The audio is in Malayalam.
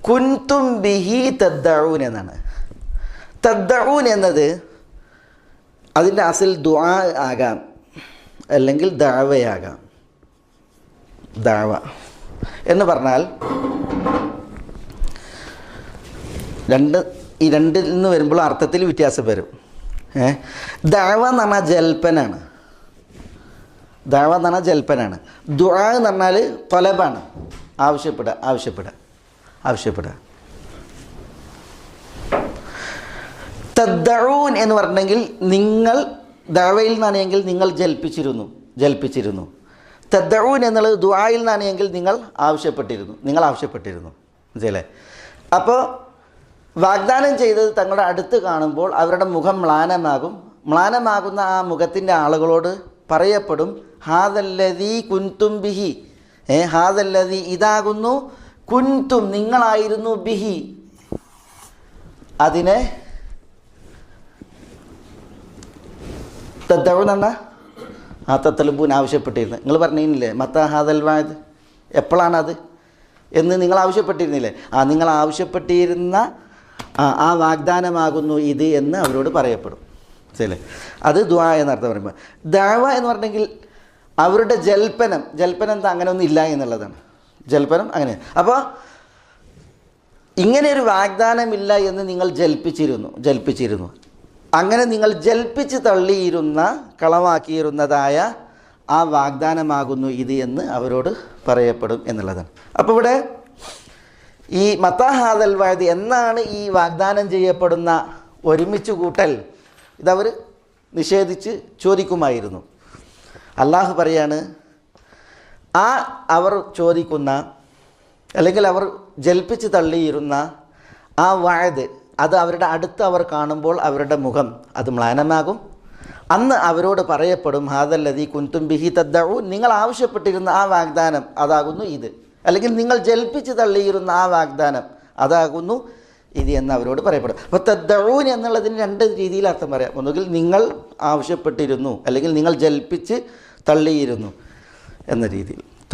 കുൻതും ബിഹി തദ്ദഊൻ എന്നാണ്. തദ്ദഊൻ എന്നത് അതിൻ്റെ അസിൽ ദുആ ആകാം, അല്ലെങ്കിൽ ദഅവയാകാം. ദഅവ എന്ന് പറഞ്ഞാൽ ഈ രണ്ടിൽ നിന്ന് വരുമ്പോൾ അർത്ഥത്തിൽ വ്യത്യാസം വരും. ദഅവ എന്ന് പറഞ്ഞാൽ ജൽപ്പനാണ്. ദഅവ എന്ന് പറഞ്ഞാൽ ജൽപ്പനാണ്. ദുആ എന്ന് പറഞ്ഞാൽ ത്വലബാണ്, ആവശ്യപ്പെടുക. തദ്ദഊൻ എന്ന് പറഞ്ഞെങ്കിൽ നിങ്ങൾ ദഅവയിൽ നിന്നാണെങ്കിൽ നിങ്ങൾ ജൽപ്പിച്ചിരുന്നു. തദ്ദഊൻ എന്നുള്ളത് ദുആയിൽ നിന്നാണെങ്കിൽ നിങ്ങൾ ആവശ്യപ്പെട്ടിരുന്നു. മനസ്സിലല്ലേ? അപ്പോൾ വാഗ്ദാനം ചെയ്തത് തങ്ങളുടെ അടുത്ത് കാണുമ്പോൾ അവരുടെ മുഖം മ്ലാനമാകുന്ന ആ മുഖത്തിൻ്റെ ആളുകളോട് പറയപ്പെടും, ഹാദല്ലദീ കുൻതും ബിഹി, ഹാദല്ലദീ ഇതാകുന്നു, കുൻതും നിങ്ങളായിരുന്നു, ബിഹി അതിനെ തദ്ദഊൻ എന്ന തത്ലബൂൻ ആവശ്യപ്പെട്ടിരുന്നു. നിങ്ങൾ പറഞ്ഞിരുന്നില്ലേ മത്താ ഹാദൽ വഅദ്, എപ്പോഴാണത് എന്ന് നിങ്ങൾ ആവശ്യപ്പെട്ടിരുന്നില്ലേ? നിങ്ങൾ ആവശ്യപ്പെട്ടിരുന്ന ആ വാഗ്ദാനമാകുന്നു ഇത് എന്ന് അവരോട് പറയപ്പെടും. ശരി, അത് ദുആ എന്നർത്ഥം പറയുമ്പോൾ. ദഅവ എന്ന് പറഞ്ഞെങ്കിൽ അവരുടെ ജൽപ്പനം എന്താ, അങ്ങനെ ഒന്നും ഇല്ല എന്നുള്ളതാണ്. ജൽപ്പനം അങ്ങനെ. അപ്പോൾ ഇങ്ങനെയൊരു വാഗ്ദാനമില്ല എന്ന് നിങ്ങൾ ജൽപ്പിച്ചിരുന്നു. അങ്ങനെ നിങ്ങൾ ജൽപ്പിച്ച് തള്ളിയിരുന്ന, കളവാക്കിയിരുന്നതായ ആ വാഗ്ദാനമാകുന്നു ഇത് എന്ന് അവരോട് പറയപ്പെടും എന്നുള്ളതാണ്. അപ്പോൾ ഇവിടെ ഈ മത്താ ഹാദൽ വഅദ് എന്നാണ് ഈ വാഗ്ദാനം ചെയ്യപ്പെടുന്ന ഒരുമിച്ച് കൂട്ടൽ, ഇതവർ നിഷേധിച്ച് ചോദിക്കുമായിരുന്നു. അള്ളാഹു പറയാണ്, അവർ ചോദിക്കുന്ന അല്ലെങ്കിൽ അവർ ജൽപ്പിച്ച് തള്ളിയിരുന്ന ആ വഅദ് അത് അവരുടെ അടുത്ത് അവർ കാണുമ്പോൾ അവരുടെ മുഖം അത് മ്ലാനമാകും. അന്ന് അവരോട് പറയപ്പെടും, ഹാദല്ലദീ കുൻതും ബിഹി തദ്ദഊൻ, നിങ്ങൾ ആവശ്യപ്പെട്ടിരുന്ന ആ വാഗ്ദാനം അതാകുന്നു ഇത്, അല്ലെങ്കിൽ നിങ്ങൾ ജൽപ്പിച്ച് തള്ളിയിരുന്ന ആ വാഗ്ദാനം അതാകുന്നു ഇത് എന്ന് അവരോട് പറയപ്പെടും. അപ്പോൾ തദ്ദഊൻ എന്നുള്ളതിന് രണ്ട് രീതിയിൽ അർത്ഥം പറയാം. ഒന്നുകിൽ നിങ്ങൾ ആവശ്യപ്പെട്ടിരുന്നു, അല്ലെങ്കിൽ നിങ്ങൾ ജൽപ്പിച്ച് തള്ളിയിരുന്നു എന്ന രീതിയിൽ.